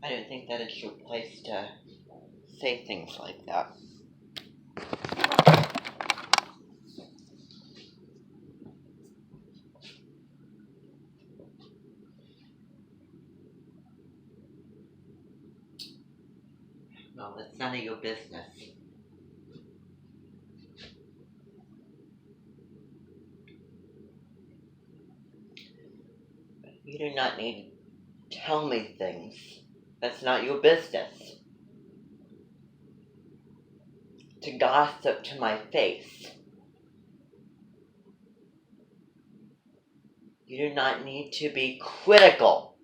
I don't think that it's your place to say things like that. Well, it's none of your business. You do not need to tell me things. That's not your business. To gossip to my face. You do not need to be critical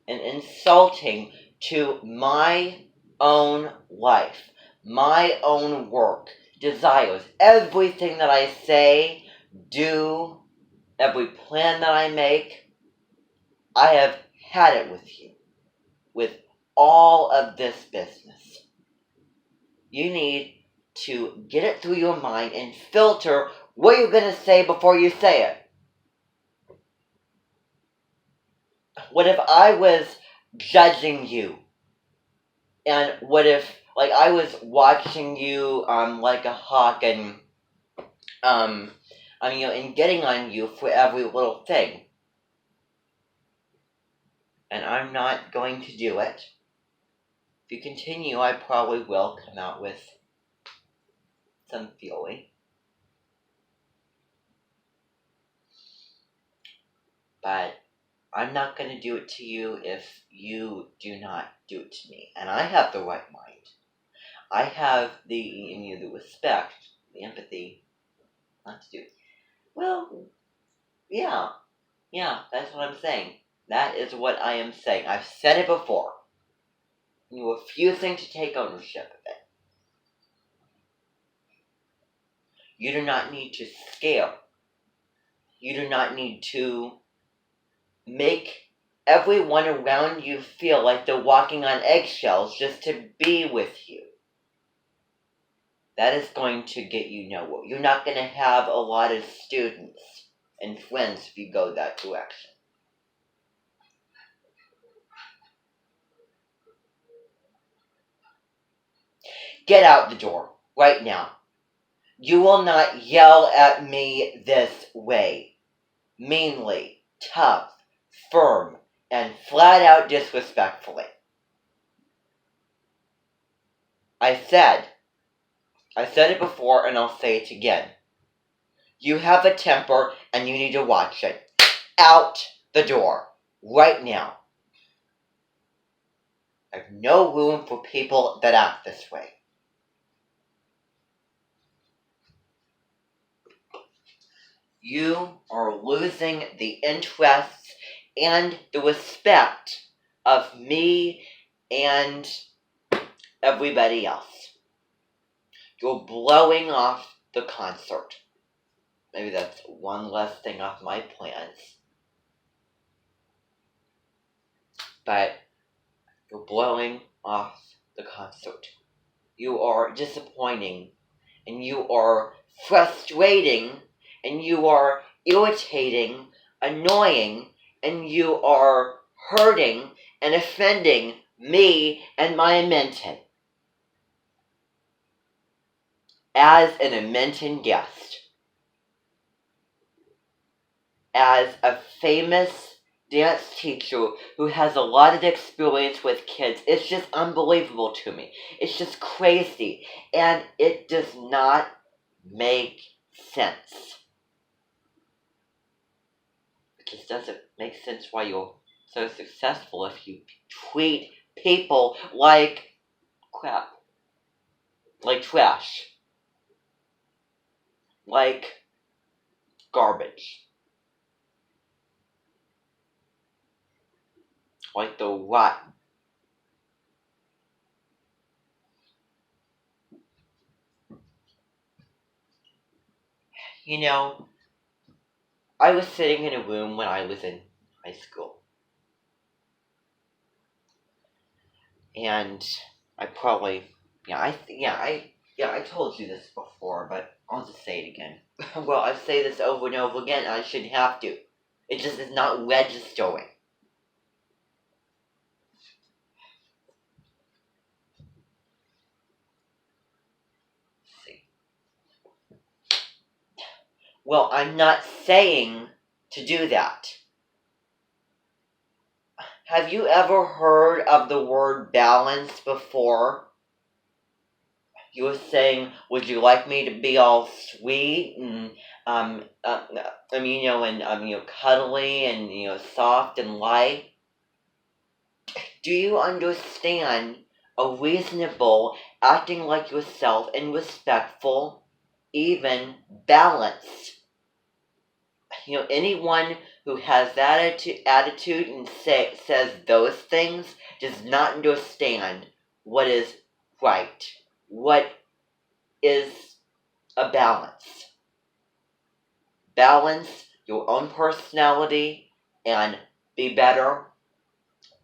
and insulting to my own life, my own work, desires, everything that I say, do, every plan that I make. I have had it with you, with all of this business. You need to get it through your mind and filter what you're going to say before you say it. What if I was judging you? And what if, like, I was watching you, like a hawk and, and getting on you for every little thing? And I'm not going to do it. If you continue, I probably will come out with some fury. But I'm not going to do it to you if you do not do it to me. And I have the right mind. I have the respect, the empathy, not to do it. Well, yeah, that's what I'm saying. That is what I am saying. I've said it before. You're refusing to take ownership of it. You do not need to scare. You do not need to make everyone around you feel like they're walking on eggshells just to be with you. That is going to get you nowhere. You're not going to have a lot of students and friends if you go that direction. Get out the door right now. You will not yell at me this way. Meanly, tough, firm, and flat out disrespectfully. I said it before and I'll say it again. You have a temper and you need to watch it. Out the door. Right now. I have no room for people that act this way. You are losing the interest and the respect of me and everybody else. You're blowing off the concert. Maybe that's one less thing off my plans. But you're blowing off the concert. You are disappointing, and you are frustrating, and you are irritating, annoying, and you are hurting and offending me and my Edmonton. As an Edmonton guest, as a famous dance teacher who has a lot of experience with kids, it's just unbelievable to me. It's just crazy. And it does not make sense. It just doesn't make sense why you're so successful if you treat people like crap. Like trash. Like garbage. Like the rotten. You know, I was sitting in a room when I was in high school. And I probably, I told you this before, but I'll just say it again. Well, I say this over and over again, and I shouldn't have to. It just is not registering. Well, I'm not saying to do that. Have you ever heard of the word balance before? You were saying, would you like me to be all sweet and, cuddly and, soft and light? Do you understand a reasonable, acting like yourself and respectful, even balanced? Anyone who has that attitude and says those things does not understand what is right, what is a balance. Balance your own personality and be better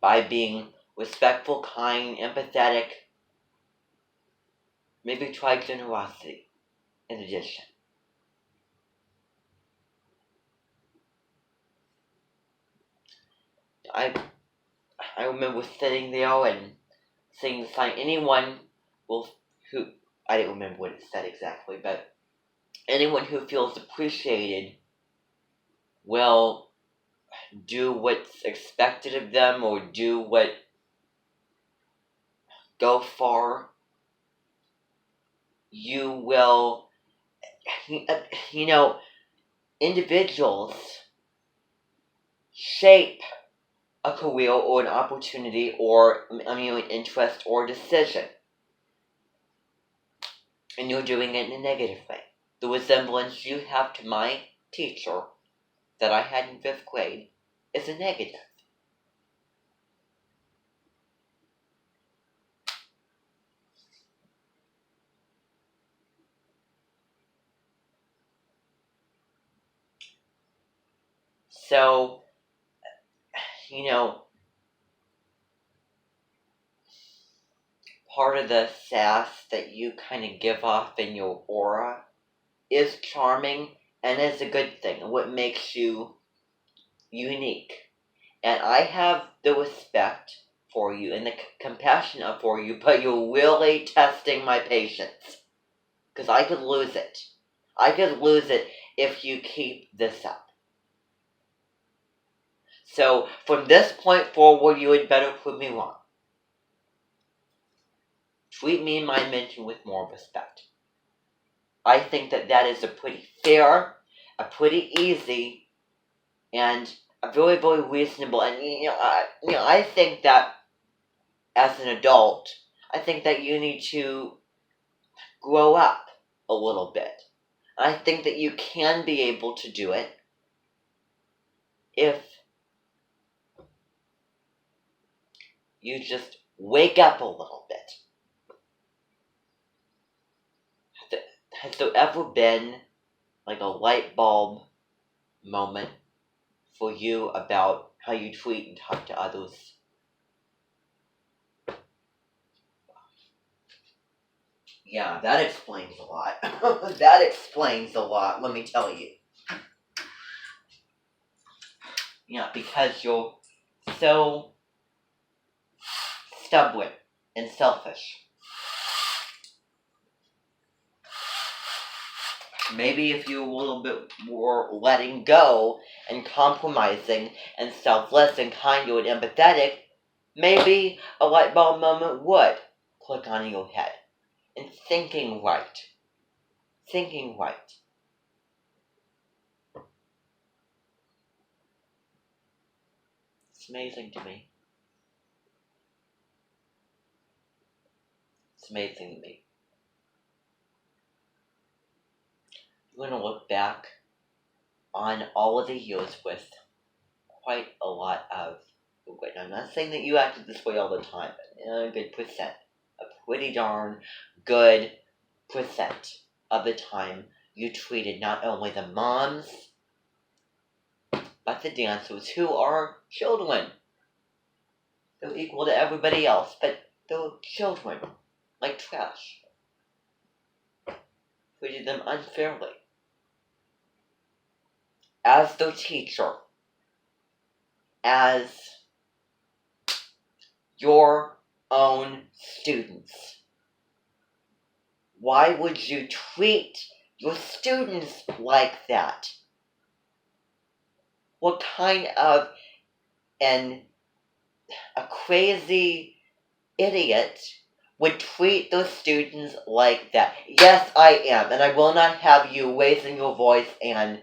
by being respectful, kind, empathetic. Maybe try generosity in addition. I remember sitting there and seeing the sign. Anyone who I didn't remember what it said exactly, but anyone who feels appreciated will do what's expected of them or go far. You will, individuals shape a career or an opportunity or an interest or decision. And you're doing it in a negative way. The resemblance you have to my teacher that I had in 5th grade is a negative. So, part of the sass that you kind of give off in your aura is charming and is a good thing. What makes you unique. And I have the respect for you and the compassion for you, but you're really testing my patience. Because I could lose it. I could lose it if you keep this up. So, from this point forward, you had better prove me wrong. Treat me and my mentor with more respect. I think that is a pretty fair, a pretty easy, and a very, very reasonable. And I think that as an adult, I think that you need to grow up a little bit. I think that you can be able to do it if you just wake up a little bit. Has there ever been like a light bulb moment for you about how you treat and talk to others? Yeah, that explains a lot. That explains a lot, let me tell you. Yeah, because you're so stubborn and selfish. Maybe if you were a little bit more letting go and compromising and selfless and kind and empathetic, maybe a light bulb moment would click on your head. And thinking right. Thinking right. It's amazing to me. It's amazing to me. You're going to look back on all of the years with quite a lot of regret. I'm not saying that you acted this way all the time, but a good percent. A pretty darn good percent of the time you treated not only the moms, but the dancers who are children. They're equal to everybody else, but they're children, like trash. Treated them unfairly. As their teacher, as your own students. Why would you treat your students like that? What kind of a crazy idiot would treat those students like that? Yes, I am, and I will not have you raising your voice and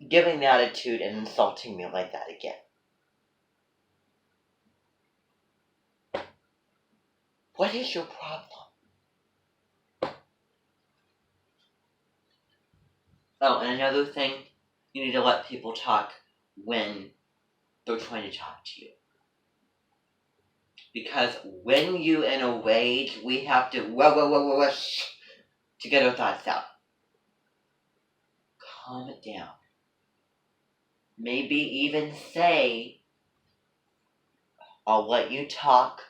giving the attitude and insulting me like that again. What is your problem? Oh, and another thing, you need to let people talk when they're trying to talk to you. Because when you in a rage, we have to to get our thoughts out. Calm it down. Maybe even say, I'll let you talk,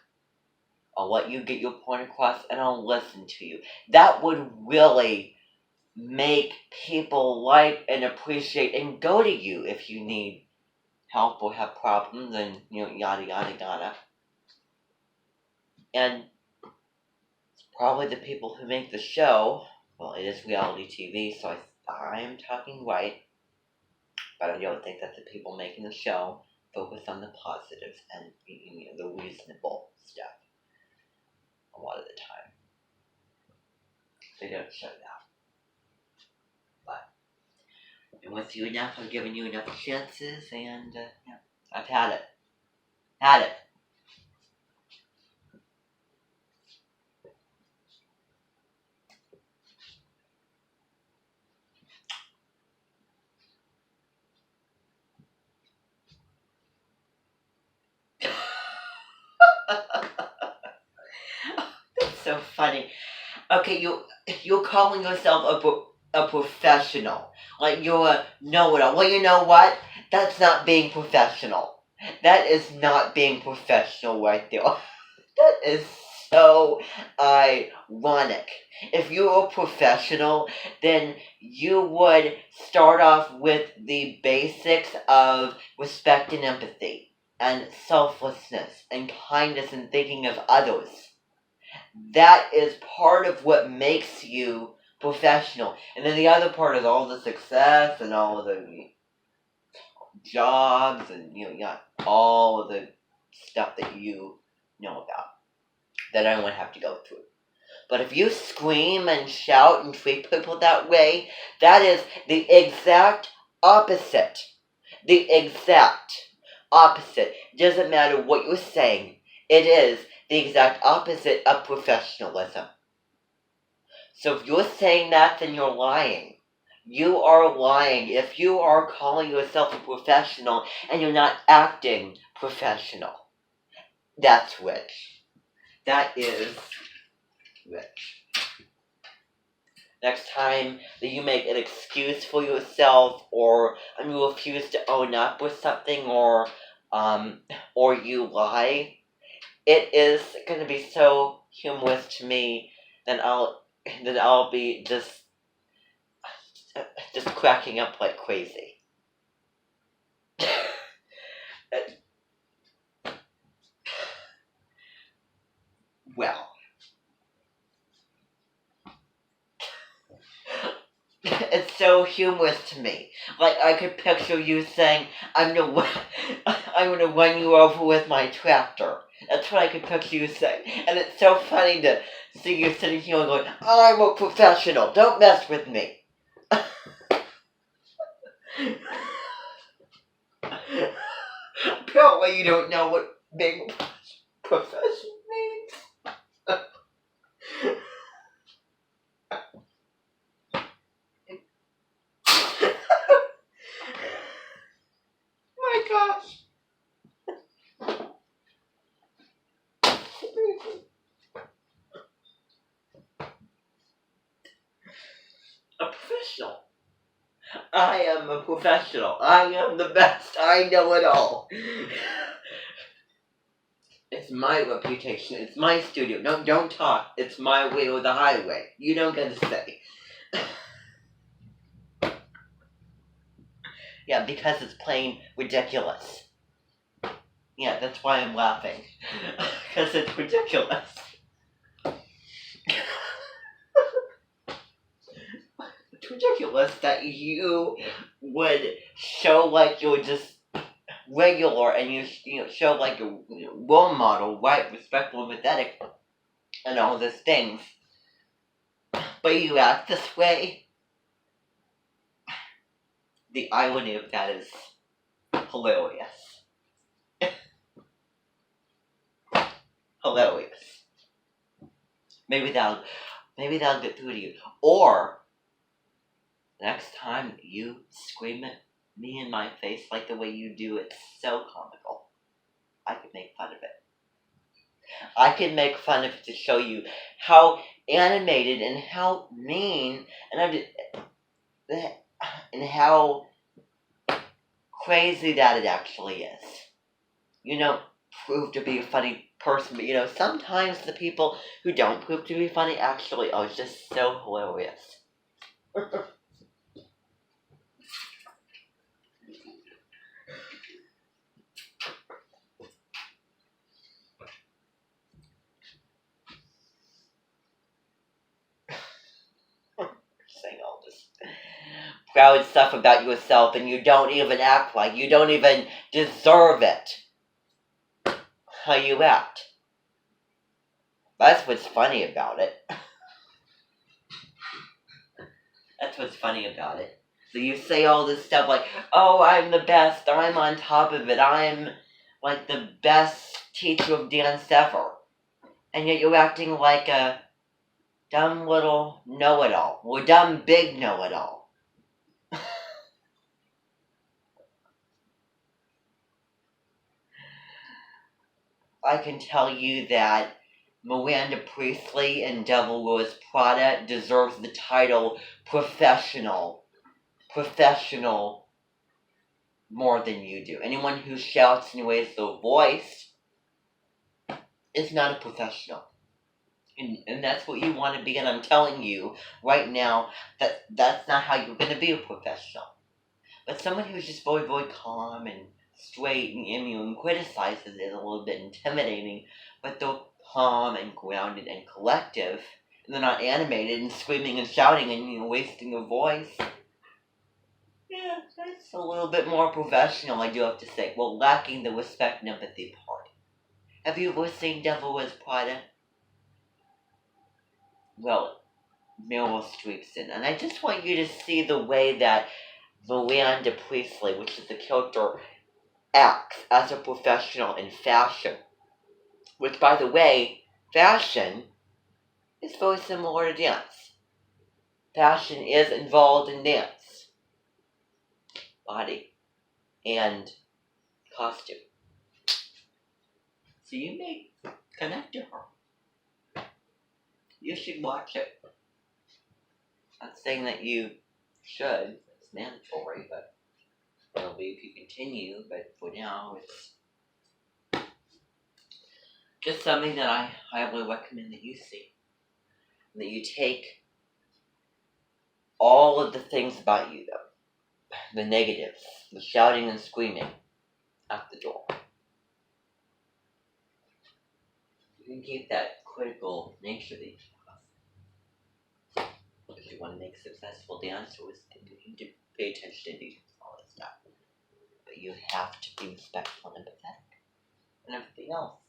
I'll let you get your point across, and I'll listen to you. That would really make people like and appreciate and go to you if you need help or have problems and, yada yada yada. And probably the people who make the show, well, it is reality TV, so I'm talking right, but I don't think that the people making the show focus on the positives and the reasonable stuff a lot of the time. They don't show that. But I'm with you enough, I've given you enough chances, and I've had it. Had it. That's so funny. Okay, you're calling yourself a professional. Like you're a know-it-all. Well, you know what? That's not being professional. That is not being professional right there. That is so ironic. If you were a professional, then you would start off with the basics of respect and empathy, and selflessness, and kindness, and thinking of others. That is part of what makes you professional. And then the other part is all the success and all of the jobs and, all of the stuff that you know about that I don't have to go through. But if you scream and shout and treat people that way, that is the exact opposite. The exact opposite. It doesn't matter what you're saying. It is the exact opposite of professionalism. So if you're saying that, then you're lying. You are lying if you are calling yourself a professional and you're not acting professional. That's rich. That is rich. Next time that you make an excuse for yourself, or you refuse to own up with something, or you lie, it is going to be so humorous to me that I'll be just cracking up like crazy. Well, it's so humorous to me. Like I could picture you saying, I'm gonna run you over with my tractor. That's what I could picture you saying. And it's so funny to see you sitting here going, I'm a professional, don't mess with me. Apparently you don't know what being a professional means. My gosh. A professional. I am a professional. I am the best. I know it all. It's my reputation. It's my studio. No, don't talk. It's my way or the highway. You don't get to say. Yeah, because it's plain ridiculous. Yeah, that's why I'm laughing. Because it's ridiculous. ridiculous that you would show like you're just regular and you show like a role model, right? Respectful and pathetic and all these things. But you act this way. The irony of that is hilarious. Hilarious. Maybe that'll get through to you. Or next time you scream at me in my face like the way you do, it's so comical. I could make fun of it. I can make fun of it to show you how animated and how mean and how crazy that it actually is. You don't prove to be a funny person, but sometimes the people who don't prove to be funny actually are just so hilarious. Saying all this proud stuff about yourself and you don't even act like you don't even deserve it. How you act. That's what's funny about it. That's what's funny about it. So you say all this stuff like, oh, I'm the best, I'm on top of it, I'm like the best teacher of dance ever. And yet you're acting like a dumb little know-it-all, or dumb big know-it-all. I can tell you that Miranda Priestly in Devil Wears Prada deserves the title professional more than you do. Anyone who shouts and raises their voice is not a professional. And that's what you want to be, and I'm telling you right now that that's not how you're going to be a professional. But someone who's just very, very calm and straight and criticizes it a little bit intimidating, but they're calm and grounded and collective, and they're not animated and screaming and shouting and wasting their voice. Yeah, that's a little bit more professional, I do have to say. Well, lacking the respect and empathy part. Have you ever seen Devil Wears Prada? Well, Meryl Streep's in, and I just want you to see the way that Miranda Priestly, which is the character, acts as a professional in fashion. Which, by the way, fashion is very similar to dance. Fashion is involved in dance. Body and costume. So you may connect to her. You should watch it. Not saying that you should. It's mandatory, but it'll be if you continue. But for now, it's just something that I highly recommend that you see. And that you take all of the things about you, though. The negatives. The shouting and screaming. Out the door. You can keep that critical nature that you have. If you want to make successful dancers, then you need to pay attention to details and all that stuff. But you have to be respectful and empathetic. And everything else.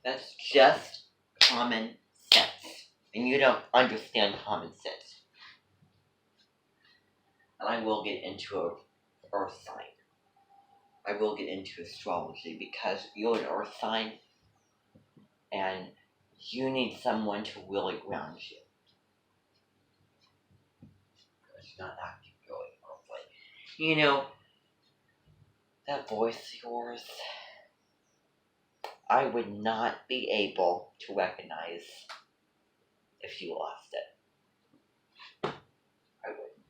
That's just common sense. And you don't understand common sense. And I will get into an earth sign. I will get into astrology because you're an earth sign and you need someone to really ground you. Because you're not acting really earthly. That voice of yours, I would not be able to recognize if you lost it. I wouldn't.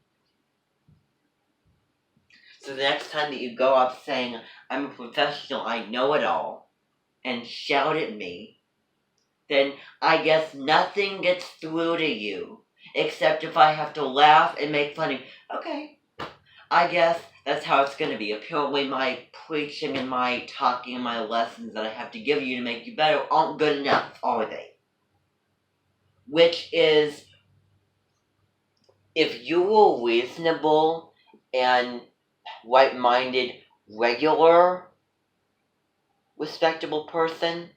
So the next time that you go up saying, I'm a professional, I know it all, and shout at me, then I guess nothing gets through to you, except if I have to laugh and make fun of you. Okay, I guess that's how it's going to be. Apparently my preaching and my talking and my lessons that I have to give you to make you better aren't good enough, are they? Which is, if you're a reasonable and right-minded, regular, respectable person,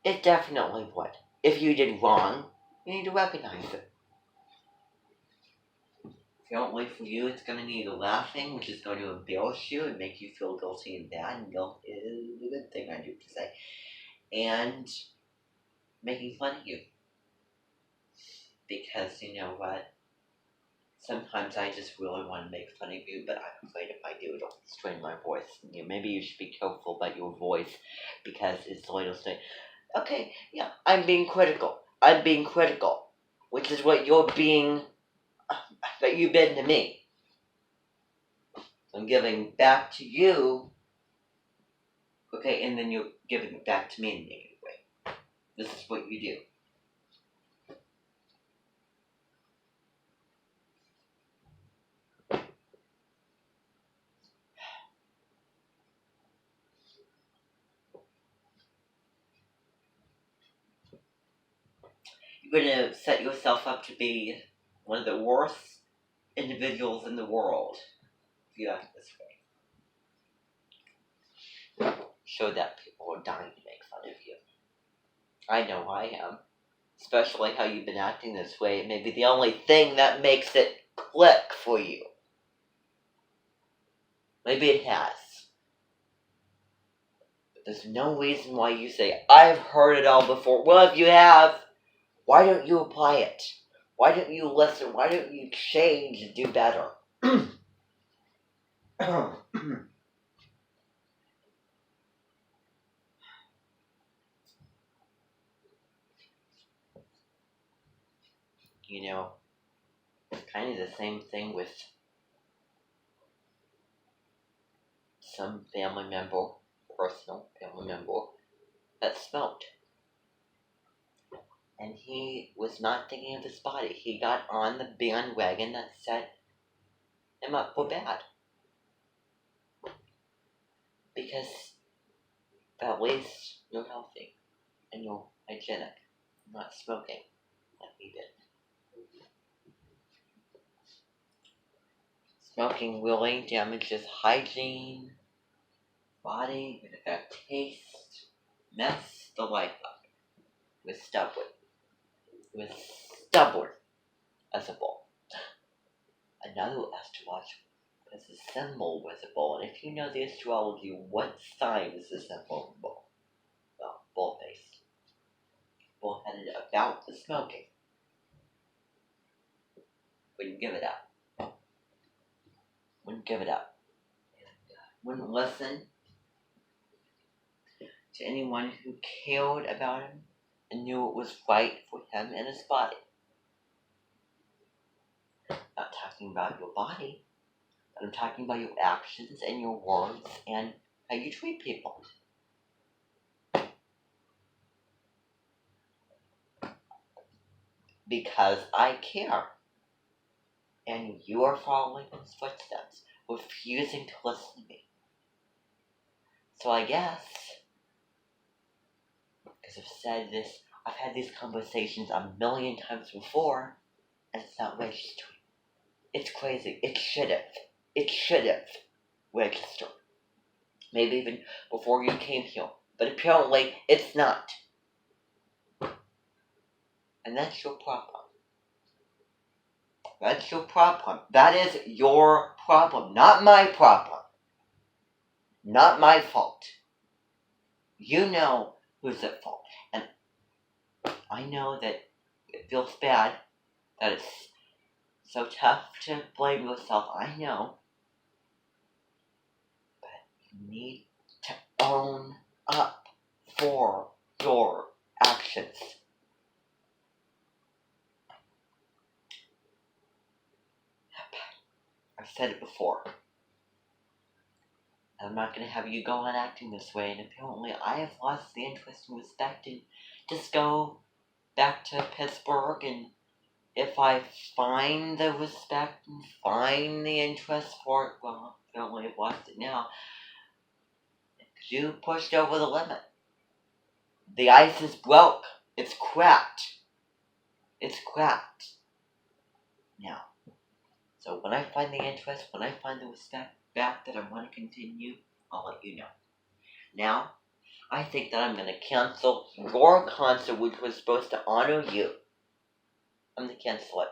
it definitely would. If you did wrong, you need to recognize it. Apparently for you, it's going to need laughing, which is going to embarrass you and make you feel guilty and bad, and guilt is a good thing, I do to say. And making fun of you. Because, you know what? Sometimes I just really want to make fun of you, but I'm afraid if I do, it'll strain my voice. You know, maybe you should be careful about your voice, because it's going to say, okay, yeah, I'm being critical. I'm being critical. Which is what you're being, that you've been to me. I'm giving back to you, okay, and then you're giving it back to me in a negative way. This is what you do. You're going to set yourself up to be one of the worst individuals in the world if you act this way. Show that people are dying to make fun of you. I know I am. Especially how you've been acting this way. It may be the only thing that makes it click for you. Maybe it has. But there's no reason why you say, I've heard it all before. Well, if you have, why don't you apply it? Why don't you listen? Why don't you change and do better? You know, it's kind of the same thing with some family member, personal family member, that smoked. And he was not thinking of his body. He got on the bandwagon that set him up for bad. Because at least you're healthy and you're hygienic. You're not smoking like he did. Smoking really damages hygiene, body, it affects taste, mess the life up. It was stubborn. It was stubborn as a bull. Another astrological is a symbol with a bull. And if you know the astrology, what sign is the symbol of a bull? Well, bull-faced. Bull-headed about the smoking. Wouldn't give it up. Wouldn't give it up. Wouldn't listen to anyone who cared about him and knew it was right for him and his body. Not talking about your body, but I'm talking about your actions and your words and how you treat people. Because I care. And you are following his footsteps, refusing to listen to me. So I guess, because I've had these conversations a million times before, and it's not registered. It's crazy. It should have registered. Maybe even before you came here. But apparently, it's not. And that's your problem. That's your problem. That is your problem, not my problem. Not my fault. You know who's at fault. And I know that it feels bad, that it's so tough to blame yourself. I know. But you need to own up for your actions. I've said it before. I'm not going to have you go on acting this way, and apparently I have lost the interest and respect, and just go back to Pittsburgh, and if I find the respect and find the interest for it, well, apparently I've lost it now. Because you pushed over the limit. The ice is broke. It's cracked. It's cracked. now. So when I find the interest, when I find the respect back that I want to continue, I'll let you know. Now, I think that I'm going to cancel your concert, which was supposed to honor you. I'm going to cancel it.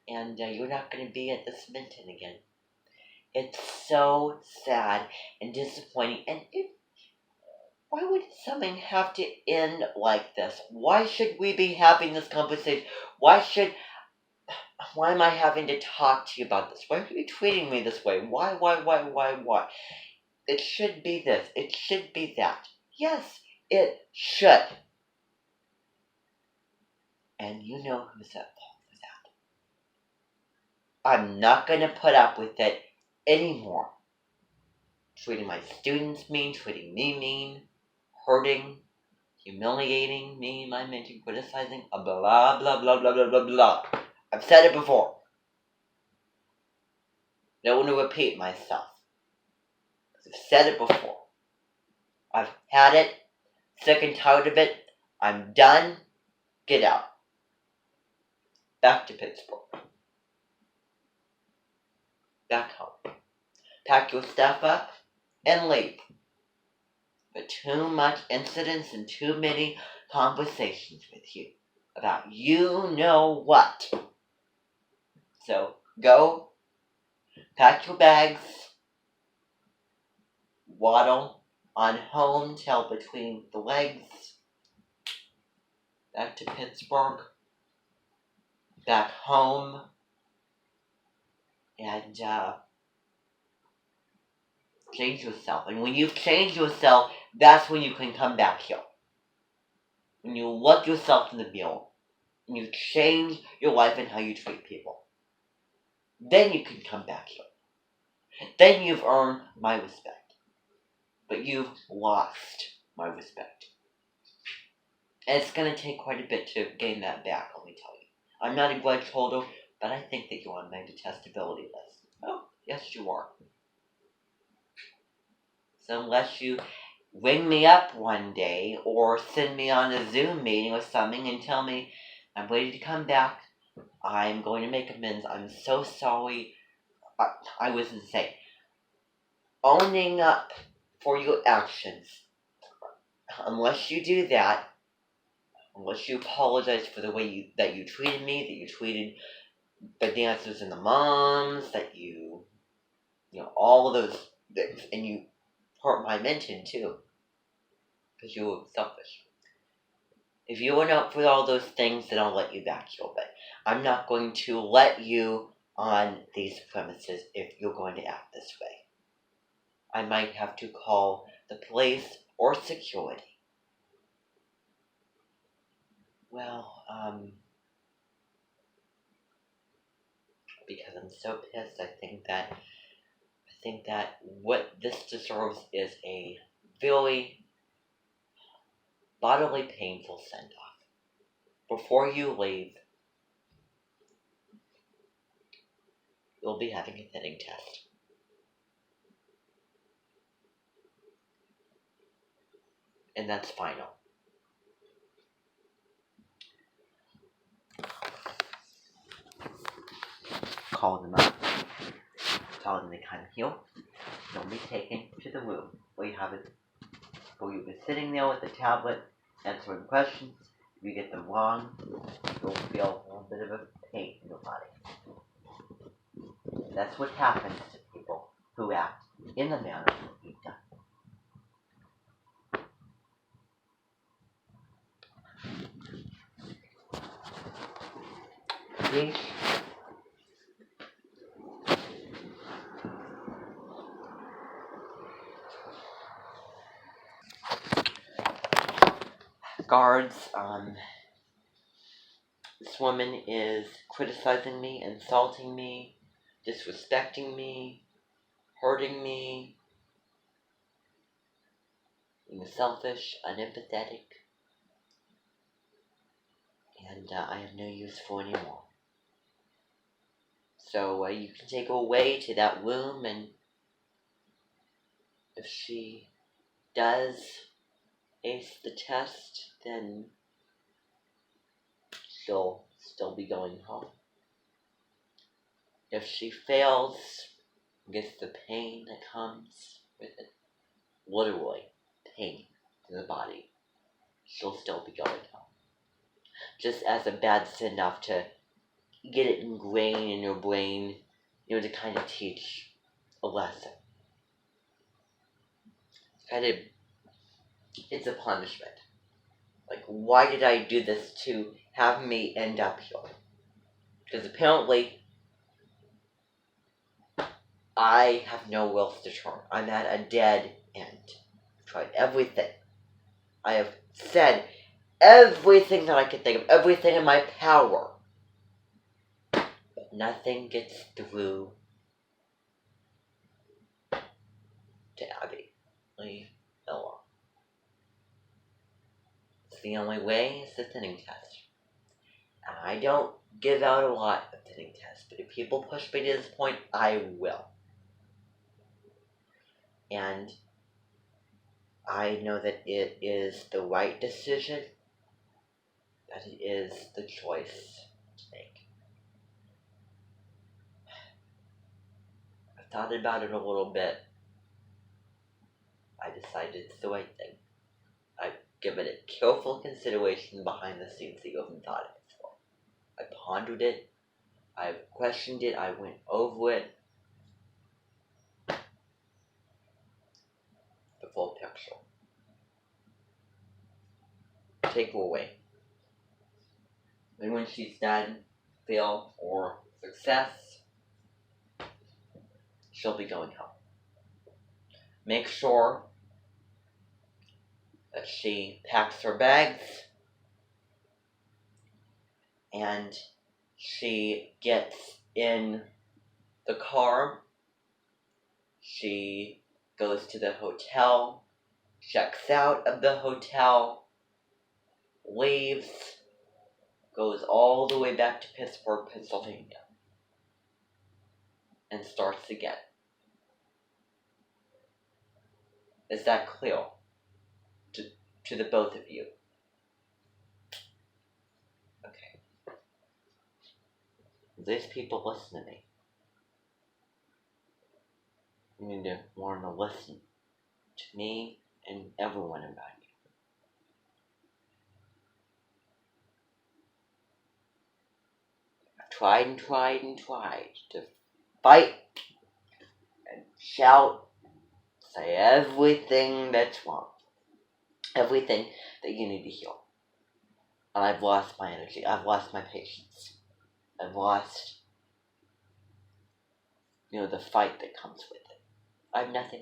And you're not going to be at the Smithton again. It's so sad and disappointing. And why would something have to end like this? Why should we be having this conversation? Why am I having to talk to you about this? Why are you treating me this way? Why? It should be this. It should be that. Yes, it should. And you know who's at fault for that. I'm not going to put up with it anymore. Treating my students mean, treating me mean, hurting, humiliating me, my mentor, criticizing, blah, blah, blah, blah, blah, blah, blah, blah. I've said it before. Don't want to repeat myself. I've said it before. I've had it. Sick and tired of it. I'm done. Get out. Back to Pittsburgh. Back home. Pack your stuff up and leave. But too much incidents and too many conversations with you about you know what. So go, pack your bags, waddle on home, tail between the legs, back to Pittsburgh, back home, and change yourself. And when you've changed yourself, that's when you can come back here. When you look yourself in the mirror, and you change your life and how you treat people, then you can come back here. Then you've earned my respect. But you've lost my respect. And it's going to take quite a bit to gain that back, let me tell you. I'm not a grudge holder, but I think that you're on my detestability list. Oh, yes you are. So unless you ring me up one day or send me on a Zoom meeting or something and tell me I'm ready to come back, I'm going to make amends. I'm so sorry. I was insane. Owning up for your actions. Unless you do that, unless you apologize for the way that you treated me, that you treated the dancers and the moms, that you all of those things, and you hurt my mention too, because you were selfish. If you went up for all those things, then I'll let you back here, but I'm not going to let you on these premises if you're going to act this way. I might have to call the police or security. Well, because I'm so pissed, I think that what this deserves is a very bodily painful send-off. Before you leave, you'll be having a fitting test. And that's final. Call them up. Tell them to come here. They'll be taken to the room where you'll be sitting there with the tablet, answering questions. If you get them wrong, you'll feel a little bit of a pain in your body. That's what happens to people who act in the manner that you've done. See? Guards, this woman is criticizing me, insulting me, disrespecting me, hurting me, being selfish, unempathetic, and I have no use for anymore. So you can take her away to that room, and if she does ace the test, then she'll still be going home. if she fails, gets the pain that comes with it, literally, pain in the body, she'll still be going home. Just as a bad send-off to get it ingrained in your brain, to kind of teach a lesson. It's a punishment. Like, why did I do this to have me end up here? Because apparently, I have nowhere else to turn. I'm at a dead end. I've tried everything. I have said everything that I could think of, everything in my power. But nothing gets through to Abby Lee Miller. It's the only way. It's the thinning test. And I don't give out a lot of thinning tests, but if people push me to this point, I will. And I know that it is the right decision, that it is the choice to make. I thought about it a little bit. I decided it's the right thing. I've given it careful consideration behind the scenes that you haven't thought of before. I pondered it. I've questioned it. I went over it. The full picture. Take her away. And when she's done, fail, or success, she'll be going home. Make sure that she packs her bags and she gets in the car. She goes to the hotel, checks out of the hotel, leaves, goes all the way back to Pittsburgh, Pennsylvania, and starts again. Is that clear to the both of you? Okay. These people listen to me. You need to learn to listen to me and everyone around you. I've tried to fight and shout, say everything that's wrong, everything that you need to hear. And I've lost my energy, I've lost my patience, I've lost, the fight that comes with it. I have nothing left.